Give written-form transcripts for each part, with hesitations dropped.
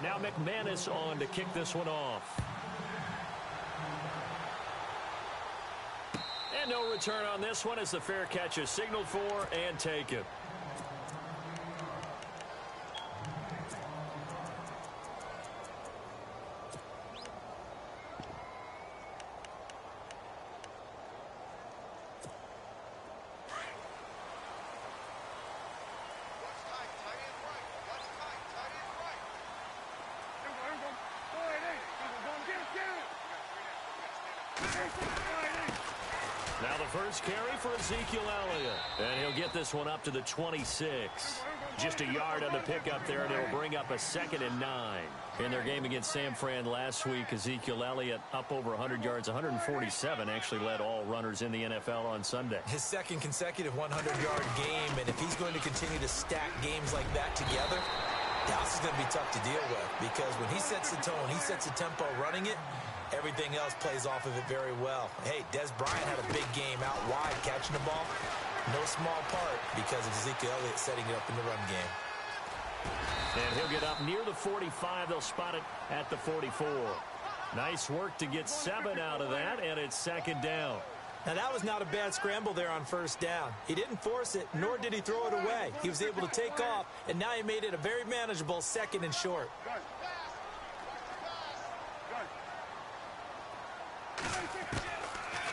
Now McManus on to kick this one off. And no return on this one as the fair catch is signaled for and taken. Now the first carry for Ezekiel Elliott. And he'll get this one up to the 26. Just a yard on the pickup there, and it'll bring up a 2nd and 9. In their game against San Fran last week, Ezekiel Elliott up over 100 yards, 147, actually led all runners in the NFL on Sunday. His second consecutive 100-yard game, and if he's going to continue to stack games like that together, Dallas is going to be tough to deal with because when he sets the tone, he sets the tempo running it, everything else plays off of it very well. Hey, Des Bryant had a big game out wide catching the ball. No small part because of Ezekiel Elliott setting it up in the run game. And he'll get up near the 45. They'll spot it at the 44. Nice work to get 7 out of that, and it's 2nd down. Now, that was not a bad scramble there on 1st down. He didn't force it, nor did he throw it away. He was able to take off, and now he made it a very manageable 2nd and short.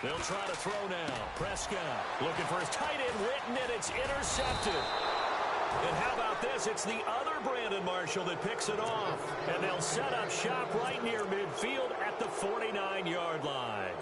They'll try to throw now. Prescott looking for his tight end, Witten, and it's intercepted. And how about this? It's the other Brandon Marshall that picks it off. And they'll set up shop right near midfield at the 49-yard line.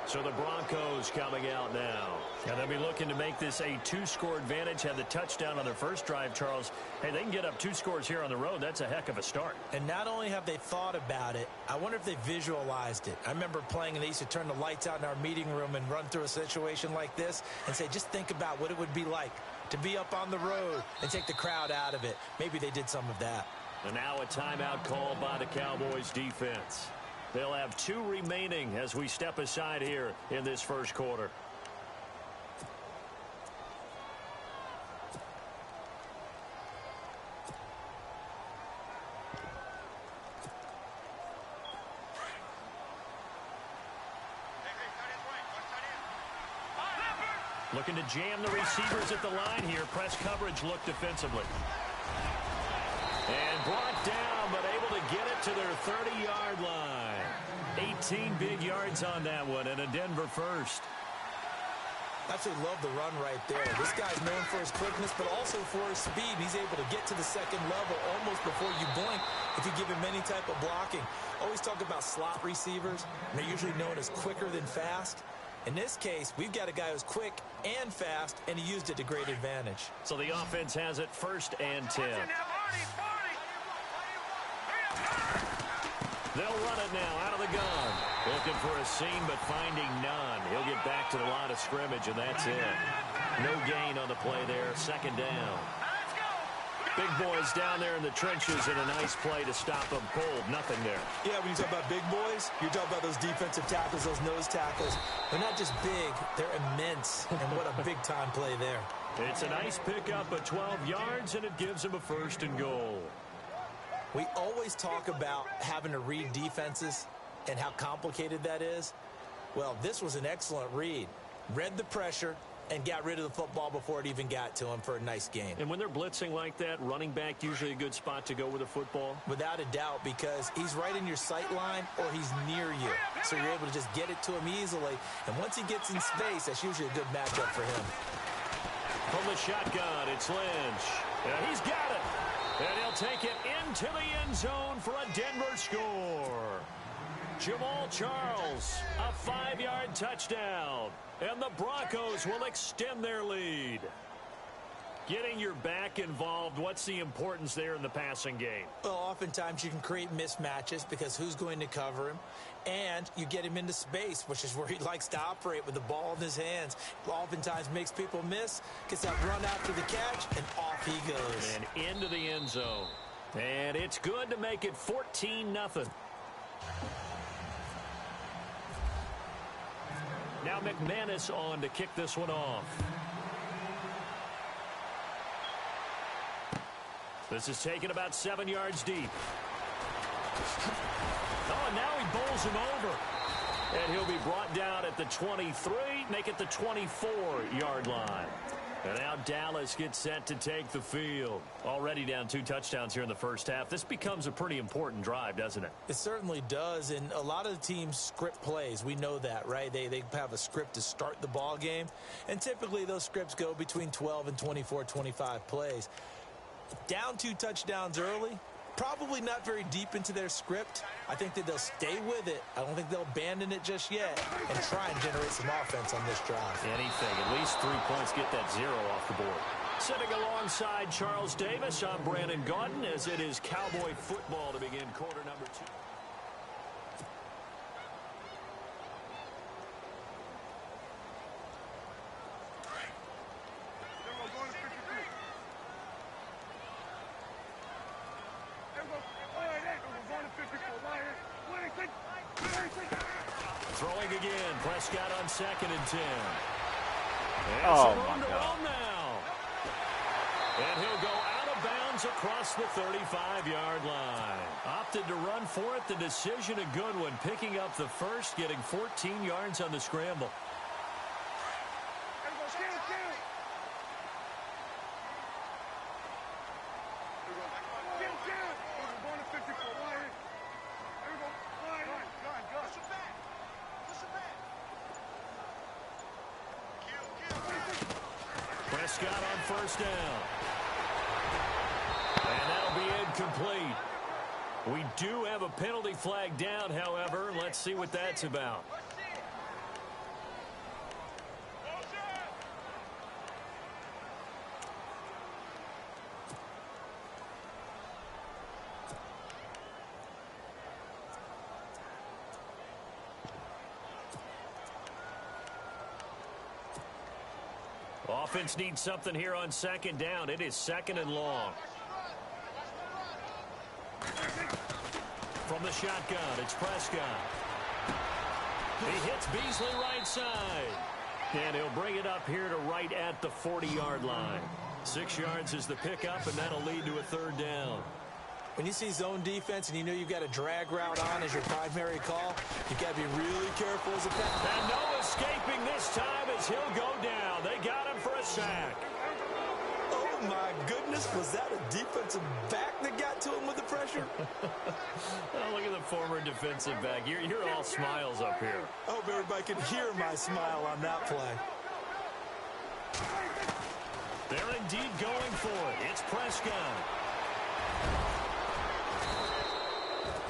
So the Broncos coming out now. And they'll be looking to make this a 2-score advantage. Had the touchdown on their first drive, Charles. Hey, they can get up 2 scores here on the road. That's a heck of a start. And not only have they thought about it, I wonder if they visualized it. I remember playing, and they used to turn the lights out in our meeting room and run through a situation like this and say, just think about what it would be like to be up on the road and take the crowd out of it. Maybe they did some of that. And now a timeout called by the Cowboys defense. They'll have 2 remaining as we step aside here in this first quarter. Looking to jam the receivers at the line here. Press coverage look defensively. And brought down, but able to get it to their 30-yard line. 18 big yards on that one, and a Denver first. Absolutely love the run right there. This guy's known for his quickness, but also for his speed. He's able to get to the 2nd level almost before you blink if you give him any type of blocking. Always talk about slot receivers, and they're usually known as quicker than fast. In this case, we've got a guy who's quick and fast, and he used it to great advantage. So the offense has it 1st and 10. They'll run it now out of the gun. Looking for a seam, but finding none. He'll get back to the line of scrimmage, and that's it. No gain on the play there. 2nd down. Big boys down there in the trenches, and a nice play to stop them cold. Nothing there. Yeah, when you talk about big boys, you're talking about those defensive tackles, those nose tackles. They're not just big, they're immense. And what a big-time play there. It's a nice pickup of 12 yards, and it gives them a 1st and goal. We always talk about having to read defenses and how complicated that is. Well, this was an excellent read. Read the pressure and got rid of the football before it even got to him for a nice gain. And when they're blitzing like that, running back usually a good spot to go with the football? Without a doubt, because he's right in your sight line or he's near you. So you're able to just get it to him easily. And once he gets in space, that's usually a good matchup for him. From the shotgun, it's Lynch. And he's got it. And he'll take it into the end zone for a Denver score. Jamal Charles, a 5-yard touchdown. And the Broncos will extend their lead. Getting your back involved, what's the importance there in the passing game? Well, oftentimes you can create mismatches because who's going to cover him? And you get him into space, which is where he likes to operate with the ball in his hands. Oftentimes makes people miss, gets that run after the catch, and off he goes. And into the end zone. And it's good to make it 14-0. Now McManus on to kick this one off. This is taken about 7 yards deep. Oh, and now he bowls him over. And he'll be brought down at the 23, make it the 24-yard line. And now Dallas gets set to take the field. Already down 2 touchdowns here in the first half. This becomes a pretty important drive, doesn't it? It certainly does, and a lot of the teams script plays. We know that, right? They have a script to start the ball game, and typically those scripts go between 12 and 24, 25 plays. Down 2 touchdowns early, probably not very deep into their script. I think that they'll stay with it. I don't think they'll abandon it just yet and try and generate some offense on this drive. Anything. At least 3 points. Get that 0 off the board. Sitting alongside Charles Davis, I'm Brandon Gaudin, as it is Cowboy football to begin quarter number 2. Throwing again. Prescott on 2nd and 10. Oh, my God. Now. And he'll go out of bounds across the 35-yard line. Opted to run for it. The decision a good one. Picking up the first, getting 14 yards on the scramble. Prescott on 1st down. And that'll be incomplete. We do have a penalty flag down, however. Let's see what that's about. Offense needs something here on 2nd down. It is 2nd and long. From the shotgun, it's Prescott. He hits Beasley right side. And he'll bring it up here to right at the 40-yard line. 6 yards is the pickup, and that'll lead to a 3rd down. When you see zone defense and you know you've got a drag route on as your primary call, you've got to be really careful as a back. And no escaping this time as he'll go down. They got him for a sack. Oh, my goodness. Was that a defensive back that got to him with the pressure? Oh, look at the former defensive back. You're all smiles up here. I hope everybody can hear my smile on that play. They're indeed going for it. It's Prescott.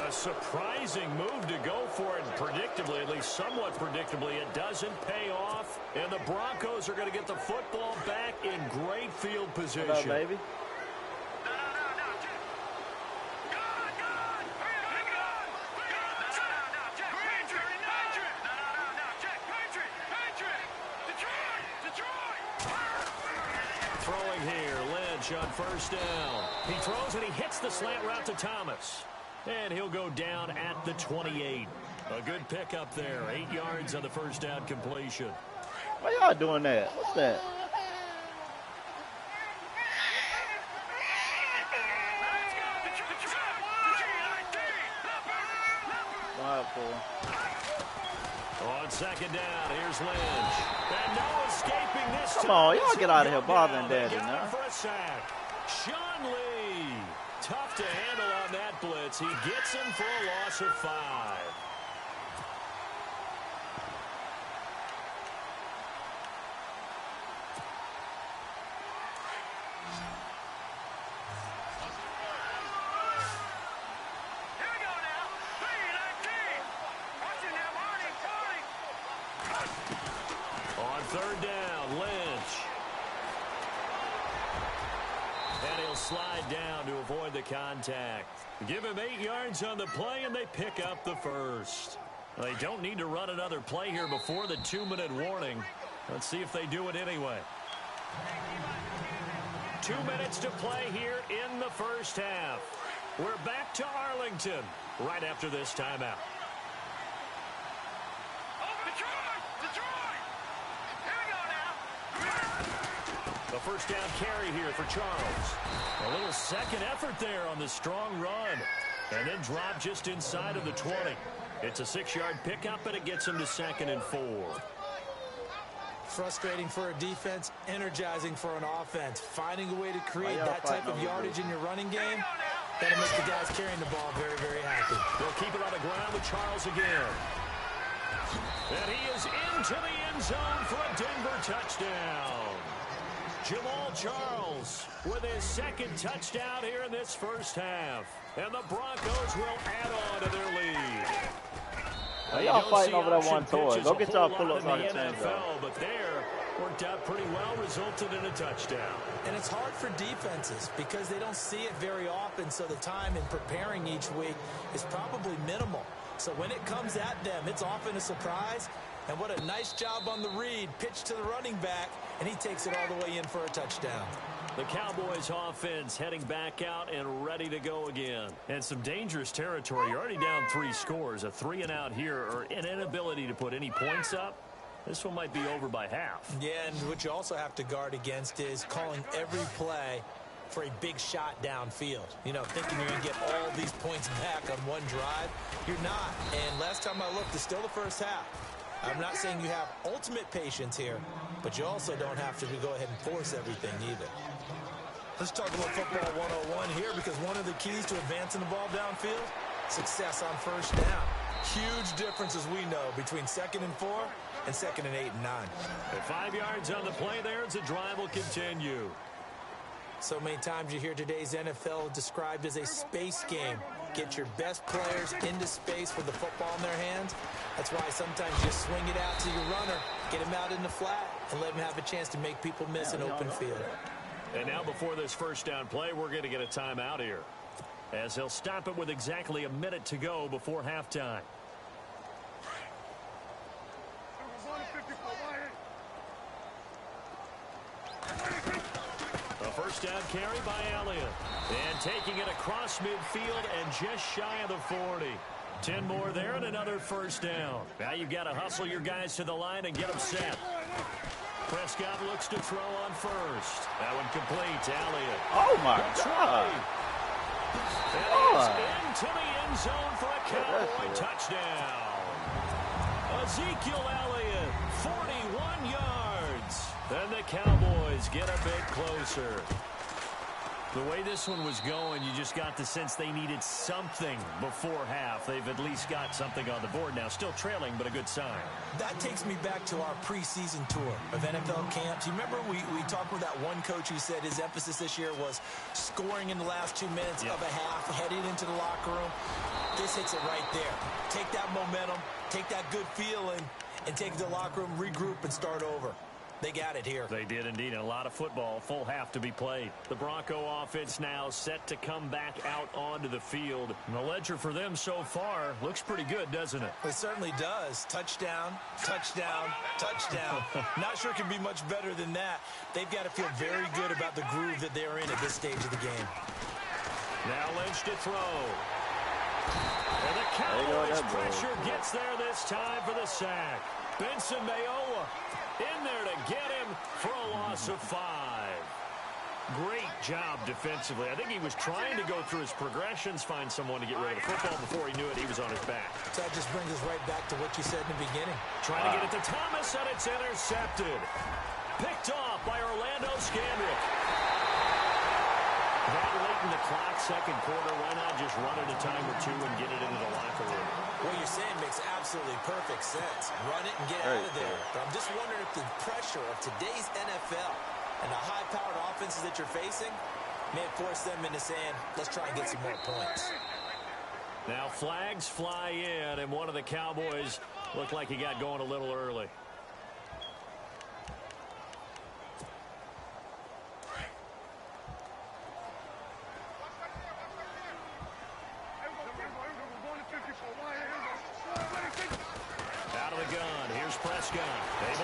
A surprising move to go for it, predictably, at least somewhat predictably. It doesn't pay off, and the Broncos are going to get the football back in great field position. What up, baby? Throwing here, Lynch on 1st down. He throws and he hits the slant route to Thomas. And he'll go down at the 28. A good pickup there. 8 yards on the 1st down completion. Why y'all doing that? What's that? On 2nd down, here's Lynch. And no escaping this time. Come on, y'all get out of here bothering Daddy now. For a sack. Sean Lee. Tough to handle on that blitz. He gets him for a loss of 5. On 3rd down, Lynch. And he'll slide down to avoid the contact. Give him 8 yards on the play, and they pick up the first. They don't need to run another play here before the 2-minute warning. Let's see if they do it anyway. 2 minutes to play here in the first half. We're back to Arlington right after this timeout. The 1st down carry here for Charles. A little second effort there on the strong run. And then drop just inside of the 20. It's a 6-yard pickup, and it gets him to 2nd and 4. Frustrating for a defense, energizing for an offense. Finding a way to create that type of yardage in your running game, that'll make the guys carrying the ball very, very happy. They'll keep it on the ground with Charles again. And he is into the end zone for a Denver touchdown. Jamal Charles with his 2nd touchdown here in this first half. And the Broncos will add on to their lead. Y'all fighting over that one toy. Go get y'all pull-ups on the NFL, but there worked out pretty well, resulted in a touchdown. And it's hard for defenses because they don't see it very often, so the time in preparing each week is probably minimal. So when it comes at them, it's often a surprise. And what a nice job on the read. Pitch to the running back, and he takes it all the way in for a touchdown. The Cowboys offense heading back out and ready to go again. And some dangerous territory. You're already down 3 scores. A 3-and-out here or an inability to put any points up. This one might be over by half. Yeah, and what you also have to guard against is calling every play for a big shot downfield. You know, thinking you're going to get all these points back on one drive. You're not. And last time I looked, it's still the first half. I'm not saying you have ultimate patience here, but you also don't have to go ahead and force everything either. Let's talk about football 101 here, because one of the keys to advancing the ball downfield, success on first down. Huge difference, as we know, between 2nd and 4 and 2nd and 8 and 9. At 5 yards on the play there as the drive will continue. So many times you hear today's NFL described as a space game. Get your best players into space with the football in their hands. That's why sometimes you just swing it out to your runner, get him out in the flat, and let him have a chance to make people miss an open field. And now before this first down play, we're going to get a timeout here, as he'll stop it with exactly a minute to go before halftime. A first down carry by Elliott. And taking it across midfield and just shy of the 40. 10 more there and another first down. Now you've got to hustle your guys to the line and get them set. Prescott looks to throw on first. That one complete to Elliott. Oh, my God. And he's into the end zone for a Cowboy touchdown. Ezekiel Elliott, 41 yards. And the Cowboys get a bit closer. The way this one was going, you just got the sense they needed something before half. They've at least got something on the board now. Still trailing, but a good sign. That takes me back to our preseason tour of NFL camps. You remember we talked with that one coach who said his emphasis this year was scoring in the last 2 minutes of a half, heading into the locker room. This hits it right there. Take that momentum, take that good feeling, and take it to the locker room, regroup, and start over. They got it here. They did indeed. A lot of football, full half to be played. The Bronco offense now set to come back out onto the field. And the ledger for them so far looks pretty good, doesn't it? It certainly does. Touchdown, touchdown, touchdown. Not sure it can be much better than that. They've got to feel very good about the groove that they're in at this stage of the game. Now Lynch to throw. And the Cowboys pressure gets there this time for the sack. Benson Mayowa in there to get him for a loss of 5. Great job defensively. I think he was trying to go through his progressions, find someone to get rid of the football. Before he knew it, he was on his back. So that just brings us right back to what you said in the beginning. Trying to get it to Thomas, and it's intercepted. Picked off by Orlando Scandrick. That late in the clock, second quarter, why not just run it a time or two and get it into the locker room? What you're saying makes absolutely perfect sense. Run it and get out of there. But I'm just wondering if the pressure of today's NFL and the high-powered offenses that you're facing may force them into saying, let's try and get some more points. Now flags fly in, and one of the Cowboys looked like he got going a little early.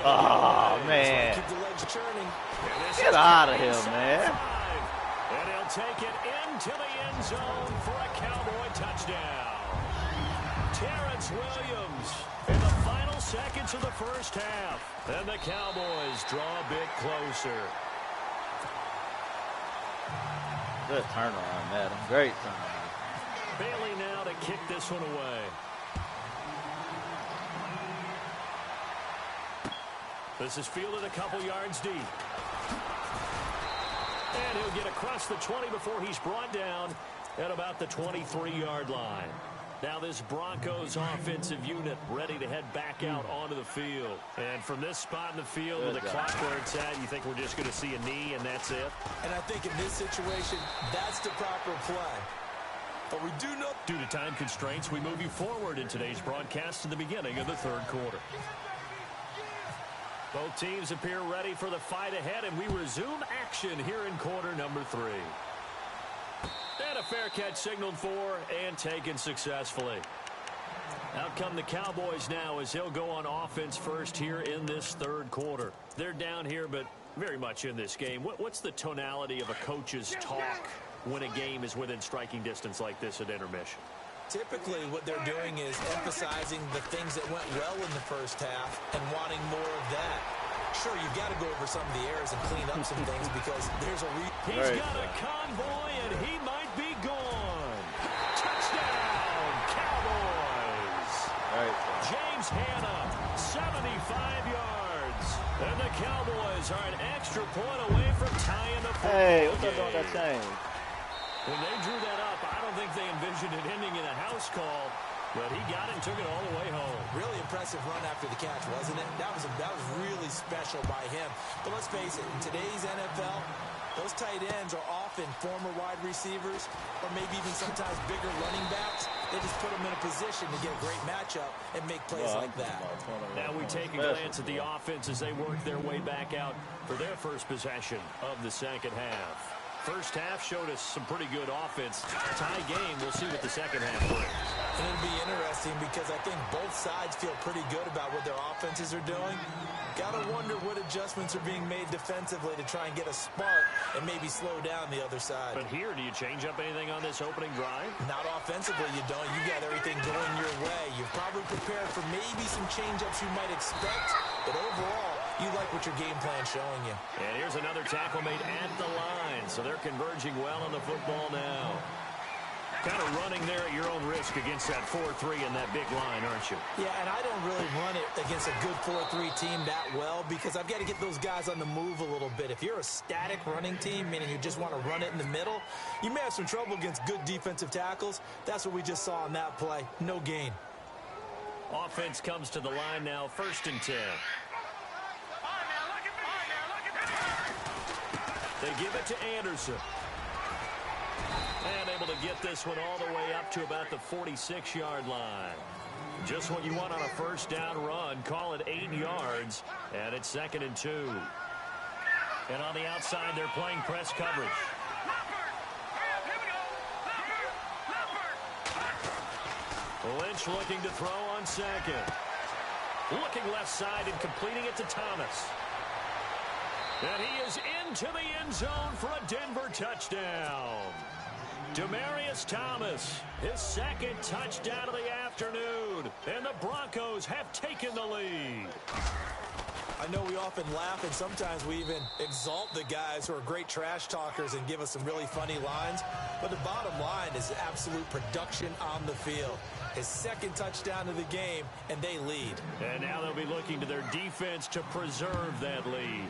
Oh, man. Get out of here, man. And he'll take it into the end zone for a Cowboy touchdown. Terrence Williams in the final seconds of the first half. And the Cowboys draw a bit closer. Good turnaround, Adam. Great turnaround. Bailey now to kick this one away. This is fielded a couple yards deep. And he'll get across the 20 before he's brought down at about the 23-yard line. Now this Broncos offensive unit ready to head back out onto the field. And from this spot in the field with the clock where it's at, you think we're just going to see a knee and that's it? And I think in this situation, that's the proper play. But we do know... Due to time constraints, we move you forward in today's broadcast to the beginning of the third quarter. Both teams appear ready for the fight ahead, and we resume action here in quarter number 3. And a fair catch signaled for and taken successfully. Out come the Cowboys now as he'll go on offense first here in this third quarter. They're down here, but very much in this game. What's the tonality of a coach's talk when a game is within striking distance like this at intermission? Typically, what they're doing is emphasizing the things that went well in the first half and wanting more of that. Sure, you've got to go over some of the errors and clean up some things because there's a He's got a convoy, and he might be gone. Touchdown, Cowboys. James Hanna, 75 yards. And the Cowboys are an extra point away from tying the football Hey, what's up game. on that chain? When they drew that up, I don't think they envisioned it ending in a house call, but he got it and took it all the way home. Really impressive run after the catch, wasn't it? That was really special by him. But let's face it, in today's NFL, those tight ends are often former wide receivers or maybe even sometimes bigger running backs. They just put them in a position to get a great matchup and make plays like that. Now we take a glance at the offense as they work their way back out for their first possession of the second half. First half showed us some pretty good offense. Tie game, we'll see what the second half brings. And it'll be interesting because I think both sides feel pretty good about what their offenses are doing. Gotta wonder what adjustments are being made defensively to try and get a spark and maybe slow down the other side. But here, do you change up anything on this opening drive? Not offensively, you don't. You got everything going your way. You've probably prepared for maybe some change-ups you might expect, but overall, you like what your game plan's showing you. And here's another tackle made at the line, so they're converging well on the football now. Kind of running there at your own risk against that 4-3 and that big line, aren't you? Yeah, and I don't really run it against a good 4-3 team that well because I've got to get those guys on the move a little bit. If you're a static running team, meaning you just want to run it in the middle, you may have some trouble against good defensive tackles. That's what we just saw on that play. No gain. Offense comes to the line now, 1st and 10. They give it to Anderson. And able to get this one all the way up to about the 46-yard line. Just what you want on a first down run. Call it 8 yards. And it's 2nd and 2. And on the outside, they're playing press coverage. Lynch looking to throw on 2nd. Looking left side and completing it to Thomas. And he is into the end zone for a Denver touchdown. Demaryius Thomas, his 2nd touchdown of the afternoon. And the Broncos have taken the lead. I know we often laugh and sometimes we even exalt the guys who are great trash talkers and give us some really funny lines. But the bottom line is absolute production on the field. His 2nd touchdown of the game, and they lead. And now they'll be looking to their defense to preserve that lead.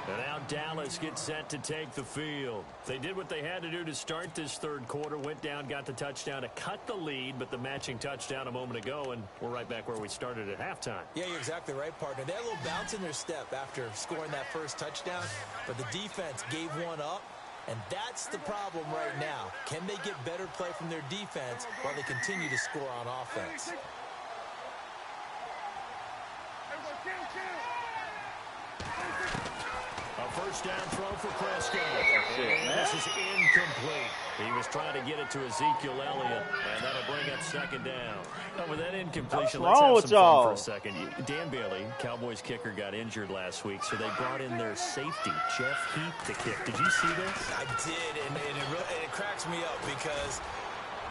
And now Dallas gets set to take the field. They did what they had to do to start this third quarter. Went down, got the touchdown to cut the lead, but the matching touchdown a moment ago, and we're right back where we started at halftime. Yeah, you're exactly right, partner. They had a little bounce in their step after scoring that first touchdown, but the defense gave one up, and that's the problem right now. Can they get better play from their defense while they continue to score on offense? First down throw for Prescott. This is incomplete. He was trying to get it to Ezekiel Elliott, and that'll bring up 2nd down. With that incompletion, let's have some fun for a second. Dan Bailey, Cowboys kicker, got injured last week, so they brought in their safety, Jeff Heath, to kick. Did you see this? I did, and it cracks me up because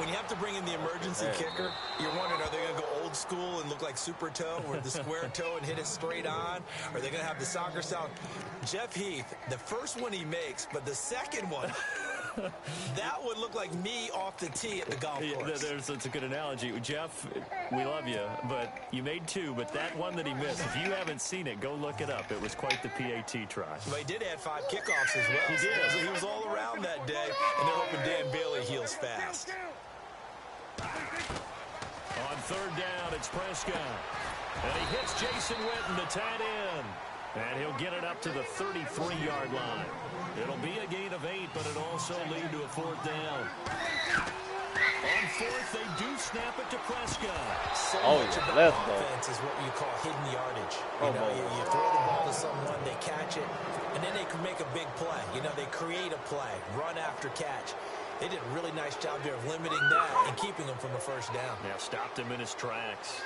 When you have to bring in the emergency kicker, you're wondering, are they going to go old school and look like super toe with the square toe and hit it straight on? Or are they going to have the soccer style? Jeff Heath, the first one he makes, but the second one, that would look like me off the tee at the golf course. That's a good analogy. Jeff, we love you, but you made two, but that one that he missed, if you haven't seen it, go look it up. It was quite the PAT try. But he did add 5 kickoffs as well. He did. So he was all around that day, and they're hoping Dan Bailey heals fast. On third down, it's Prescott. And he hits Jason Witten, the tight end. And he'll get it up to the 33-yard line. It'll be a gain of 8, but it'll also lead to a fourth down. On fourth, they do snap it to Prescott. So much of the offense is what you call hidden yardage. You throw the ball to someone, they catch it, and then they can make a big play. They create a play, run after catch. They did a really nice job there of limiting that and keeping him from a first down. Yeah, stopped him in his tracks.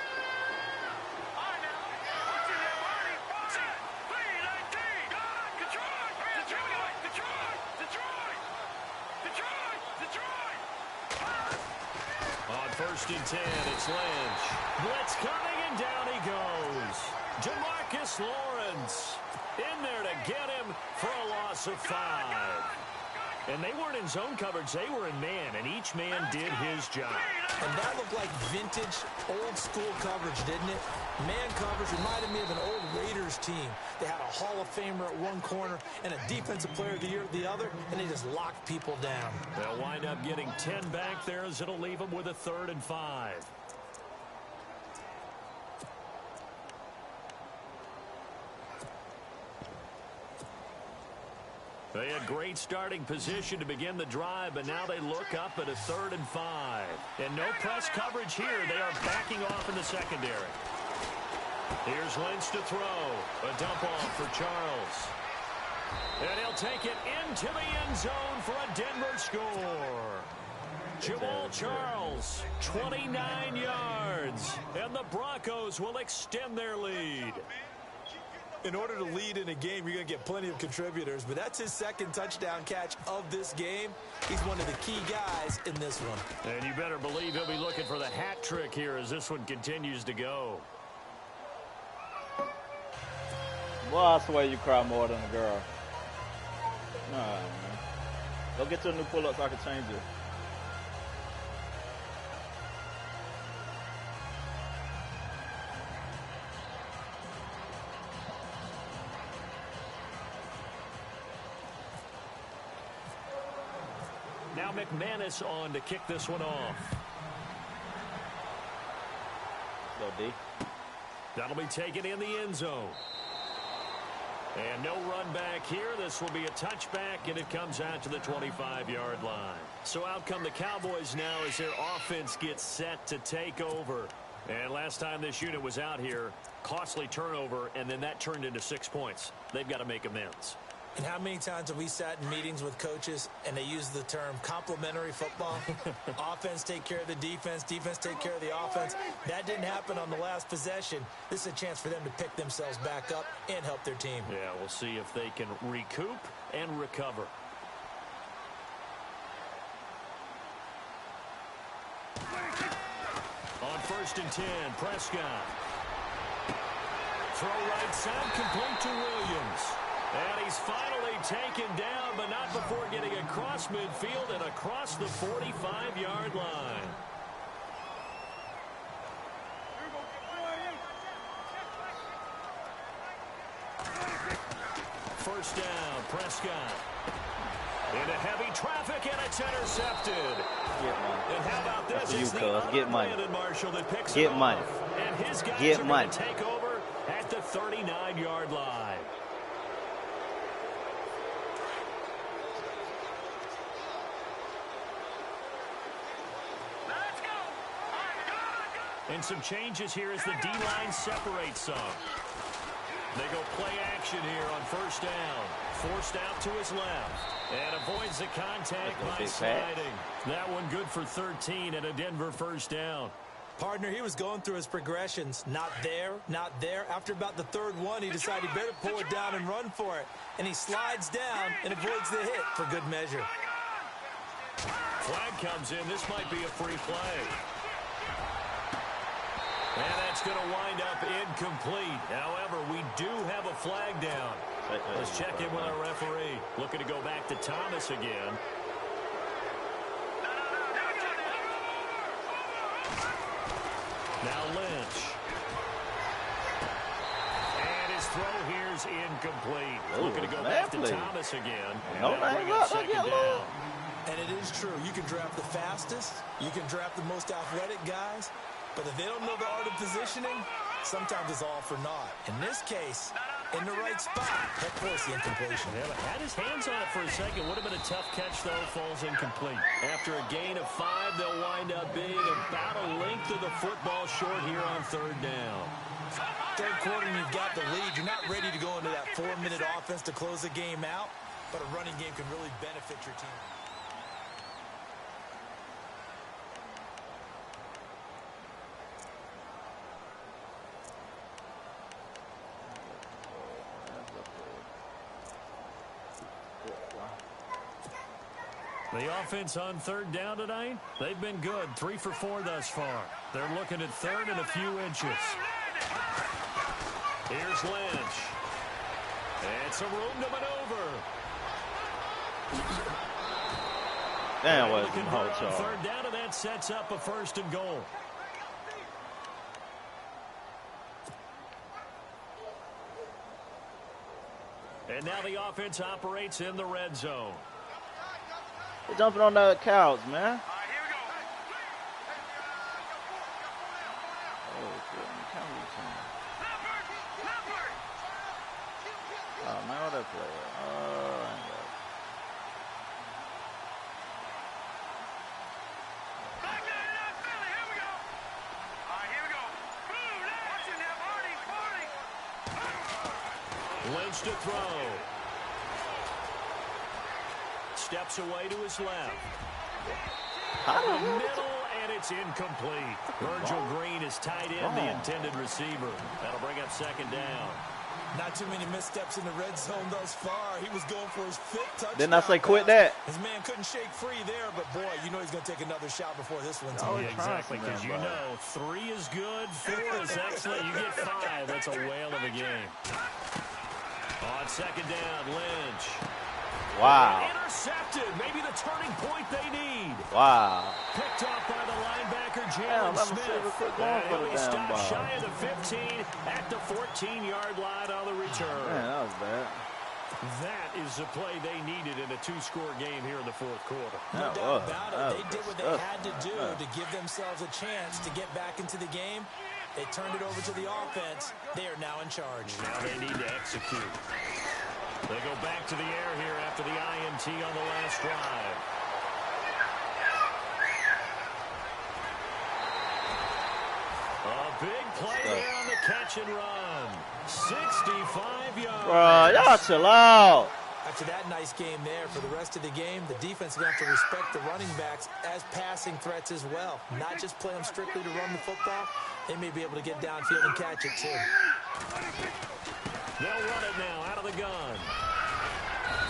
On first and 10, it's Lynch. Blitz coming, and down he goes. Jamarcus Lawrence in there to get him for a loss of 5. And they weren't in zone coverage. They were in man, and each man did his job. And that looked like vintage, old-school coverage, didn't it? Man coverage reminded me of an old Raiders team. They had a Hall of Famer at one corner and a Defensive Player of the Year at the other, and they just locked people down. They'll wind up getting 10 back there as it'll leave them with a 3rd and 5. They had great starting position to begin the drive, but now they look up at a 3rd and 5. And no press coverage here. They are backing off in the secondary. Here's Lynch to throw. A dump off for Charles. And he'll take it into the end zone for a Denver score. Jamal Charles, 29 yards. And the Broncos will extend their lead. In order to lead in a game, you're going to get plenty of contributors, but that's his 2nd touchdown catch of this game. He's one of the key guys in this one. And you better believe he'll be looking for the hat trick here as this one continues to go. Well, I swear you cry more than a girl. Nah, man. Go get your new pull-up so I can change it. Now McManus on to kick this one off. Go D. That'll be taken in the end zone. And no run back here. This will be a touchback, and it comes out to the 25-yard line. So out come the Cowboys now as their offense gets set to take over. And last time this unit was out here, costly turnover, and then that turned into 6 points. They've got to make amends. And how many times have we sat in meetings with coaches and they use the term complementary football? Offense take care of the defense, defense take care of the offense. That didn't happen on the last possession. This is a chance for them to pick themselves back up and help their team. Yeah, we'll see if they can recoup and recover. On first and 10, Prescott. Throw right side, complete to Williams. And he's finally taken down, but not before getting across midfield and across the 45-yard line. First down, Prescott. Into heavy traffic, and it's intercepted. And how about this? It's the other Brandon Marshall that picks it off. And his guys are going to take over at the 39-yard line. And some changes here as the D-line separates some. They go play action here on first down. Forced out to his left. And avoids the contact by sliding. That one good for 13 and a Denver first down. Partner, he was going through his progressions. Not there, not there. After about the third one, he decided he better pull it down and run for it. And he slides down and avoids the hit for good measure. Flag comes in. This might be a free play. And that's going to wind up incomplete. However, we do have a flag down. Let's check in with our referee. Looking to go back to Thomas again. Now Lynch. And his throw here's incomplete. Looking to go back to Thomas again. No, bring up second down. And it is true. You can draft the fastest. You can draft the most athletic guys. But if they don't know the art of positioning, sometimes it's all for naught. In this case, in the right spot, that forced the incompletion. Yeah, but had his hands on it for a second. Would have been a tough catch, though. Falls incomplete. After a gain of 5, they'll wind up being about a length of the football short here on third down. Third quarter, and you've got the lead. You're not ready to go into that 4-minute offense to close the game out, but a running game can really benefit your team. The offense on third down tonight, they've been good. 3 for 4 thus far. They're looking at third and a few inches. Here's Lynch. And some room to maneuver. Damn, was looking for on third down, and that sets up a 1st and goal. And now the offense operates in the red zone. They're jumping on the couch, man. Oh, man, what that player? Lynch to throw. Steps away to his left. Middle, and it's incomplete. Virgil Green is tied in, the intended receiver. That'll bring up 2nd down. Not too many missteps in the red zone thus far. He was going for his 5th touchdown. Didn't I say quit that? His man couldn't shake free there, but boy, you know he's going to take another shot before this one's yeah, exactly, because you know 3 is good, 4 is excellent. You get 5, that's a whale of a game. On 2nd down, Lynch. Wow. Intercepted. Maybe the turning point they need. Wow. Picked off by the linebacker, Jalen Smith. He'll be stopped shy of the 15 at the 14-yard line on the return. Man, that was bad. That is the play they needed in a 2-score game here in the 4th quarter. No doubt about it. They did what they had to do to give themselves a chance to get back into the game. They turned it over to the offense. They are now in charge. Now they need to execute. They go back to the air here after the INT on the last drive. A big play there on the catch and run. 65 yards. Bro, y'all chill out. After that nice game there, for the rest of the game, the defense is going to have to respect the running backs as passing threats as well. Not just play them strictly to run the football. They may be able to get downfield and catch it, too. They'll run it now out of the gun.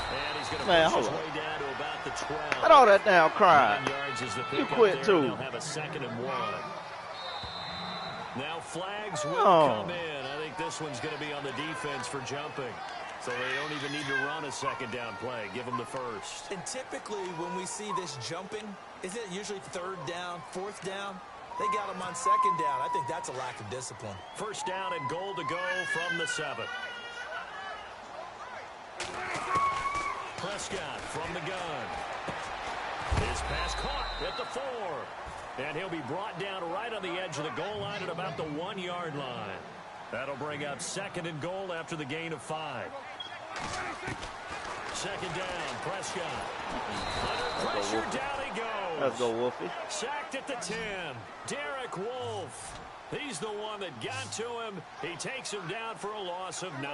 And he's going to push his way down to about the 12. Cut all that down crying. 9 yards is the You pick quit, up there, too. and they'll have a 2nd and 1. Now flags will come in. I think this one's going to be on the defense for jumping. So they don't even need to run a 2nd down play. Give them the 1st. And typically when we see this jumping, isn't it usually 3rd down, 4th down? They got them on 2nd down. I think that's a lack of discipline. 1st down and goal to go from the 7. Prescott from the gun. His pass caught at the 4. And he'll be brought down right on the edge of the goal line at about the 1-yard line. That'll bring up 2nd and goal after the gain of 5. 2nd down, Prescott. Under pressure, down he goes. Let's go, Wolfie. Sacked at the 10. Derek Wolfe. He's the one that got to him. He takes him down for a loss of 9.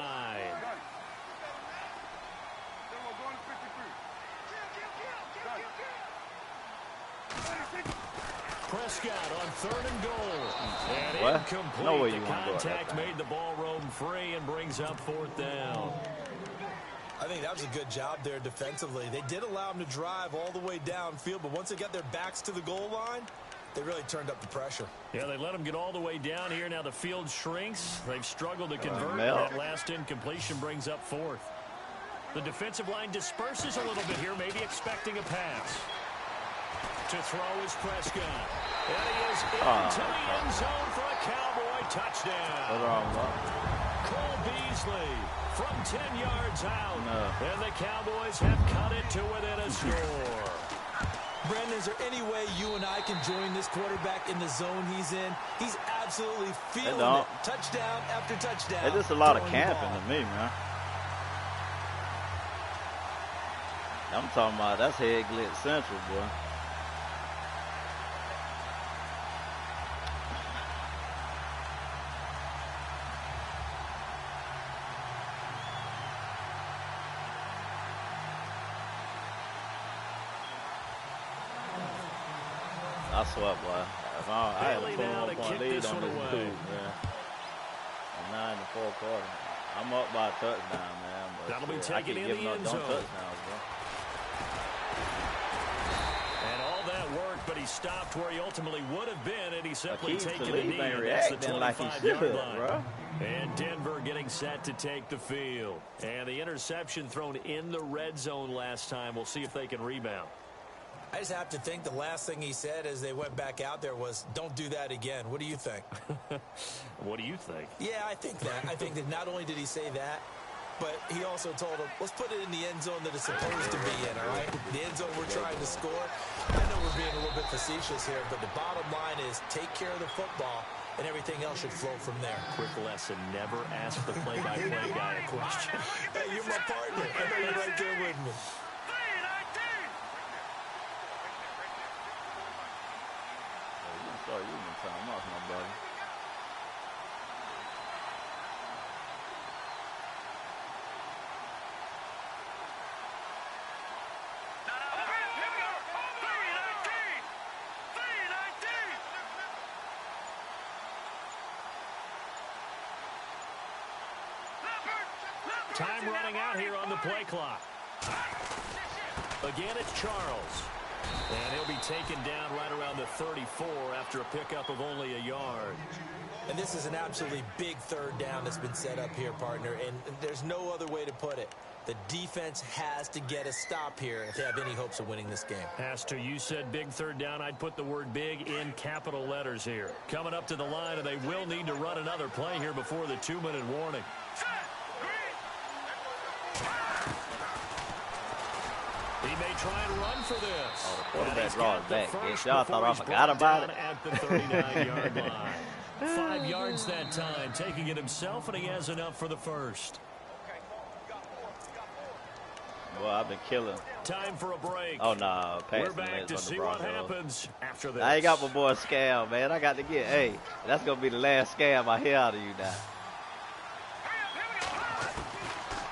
Prescott on 3rd and goal. And incomplete. No way the you want to go contact made the ball roam free and brings up 4th down. I think that was a good job there defensively. They did allow them to drive all the way downfield, but once they got their backs to the goal line, they really turned up the pressure. Yeah, they let them get all the way down here. Now the field shrinks. They've struggled to convert. That last incompletion brings up fourth. The defensive line disperses a little bit here, maybe expecting a pass. To throw is Prescott. And he is into the end zone for a Cowboy touchdown. Cole Beasley from 10 yards out. And the Cowboys have cut it to within a score. Brendan, is there any way you and I can join this quarterback in the zone he's in? He's absolutely feeling it. Touchdown after touchdown. It's just a lot of camping to me, man. I'm talking about that's head glitch central, boy. I swear, boy. If I had a 21-point lead on this dude, man. I'm 9 in the fourth quarter. I'm up by a touchdown, man. But that'll be taken in the end zone. Touchdowns, bro. And all that work, but he stopped where he ultimately would have been, and he simply taken a knee. That's the 25-yard line. Bro. And Denver getting set to take the field. And the interception thrown in the red zone last time. We'll see if they can rebound. I just have to think the last thing he said as they went back out there was, don't do that again. What do you think? What do you think? Yeah, I think that. I think that not only did he say that, but he also told him, let's put it in the end zone that it's supposed to be in, all right? The end zone we're trying to score. I know we're being a little bit facetious here, but the bottom line is take care of the football, and everything else should flow from there. Quick lesson, never ask the play-by-play guy a question. Hey, you're my partner. I know you're right there with me. You can time off, my brother. Time running out here on the play clock. Again, it's Charles. And he'll be taken down right around the 34 after a pickup of only a yard. And this is an absolutely big third down that's been set up here, partner, and there's no other way to put it. The defense has to get a stop here if they have any hopes of winning this game. Has to. You said big third down. I'd put the word big in capital letters here. Coming up to the line, and they will need to run another play here before the 2-minute warning. He may try and run for this. Oh, the quarterback brought it back. Yes, y'all thought I forgot about it. At the 39-yard line. 5 yards that time, taking it himself, and he has enough for the first. Well, I've been killing. Time for a break. Oh, no. We're back to see what happens after this. I ain't got my boy Scam, man. I got to get, hey, that's going to be the last scam I hear out of you now.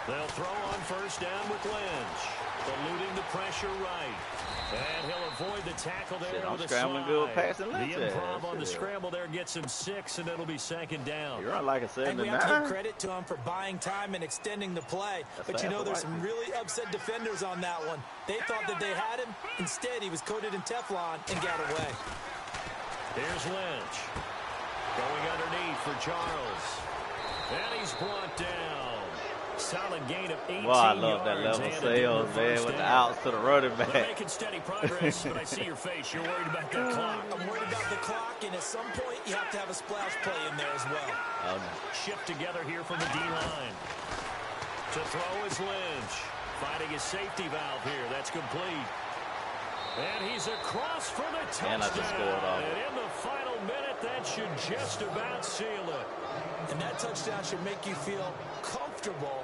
They'll throw on first down with Lynch. Eluding the pressure right. And he'll avoid the tackle there on the scrambling slide. good passing Lynch. The improv on the scramble there gets him 6, and it'll be second down. You're on like a 7 and we have to give credit to him for buying time and extending the play. But you know, there's some really upset defenders on that one. They thought that they had him. Instead, he was coated in Teflon and got away. Here's Lynch. Going underneath for Charles. And he's brought down. Solid gain of 18 yards. Wow, I love that level sales, man, with the outs to the running back. They're making steady progress, but I see your face. You're worried about that clock. I'm worried about the clock, and at some point, you have to have a splash play in there as well. Shift together here from the D-line. To throw is Lynch. Finding his safety valve here. That's complete. And he's across for the touchdown. And I just scored off. And in the final minute, that should just about seal it. And that touchdown should make you feel comfortable.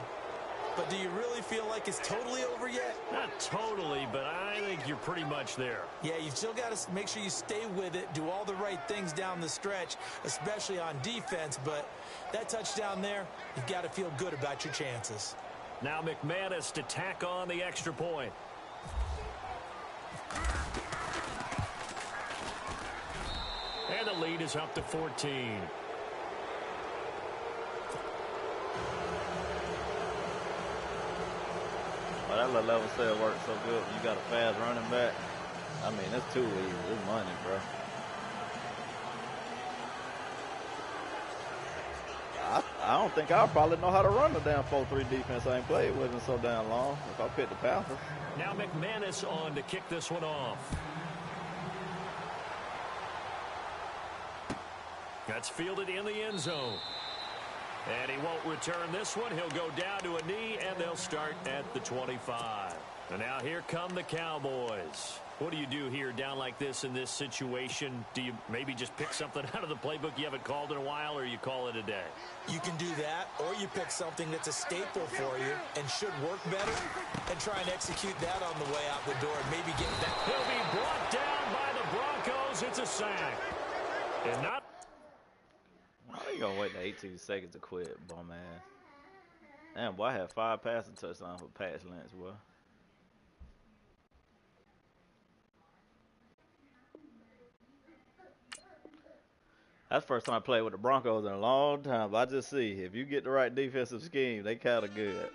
But do you really feel like it's totally over yet? Not totally, but I think you're pretty much there. Yeah, you've still got to make sure you stay with it, do all the right things down the stretch, especially on defense. But that touchdown there, you've got to feel good about your chances. Now McManus to tack on the extra point. And the lead is up to 14. But that little level set works so good when you got a fast running back. I mean, that's too easy. It's money, bro. I don't think I'll probably know how to run the damn 4-3 defense. I ain't played with it so damn long if I pick the Panthers. Now McManus on to kick this one off. That's fielded in the end zone. And he won't return this one. He'll go down to a knee, and they'll start at the 25. And now here come the Cowboys. What do you do here down like this in this situation? Do you maybe just pick something out of the playbook you haven't called in a while, or you call it a day? You can do that, or you pick something that's a staple for you and should work better and try and execute that on the way out the door and maybe get back. He'll be brought down by the Broncos. It's a sack. And not. Why are you going to wait the 18 seconds to quit, bum man? Damn, boy, I had 5 passing touchdowns for Pat Lynch, boy. That's the first time I played with the Broncos in a long time. But I just see, if you get the right defensive scheme, they kind of good.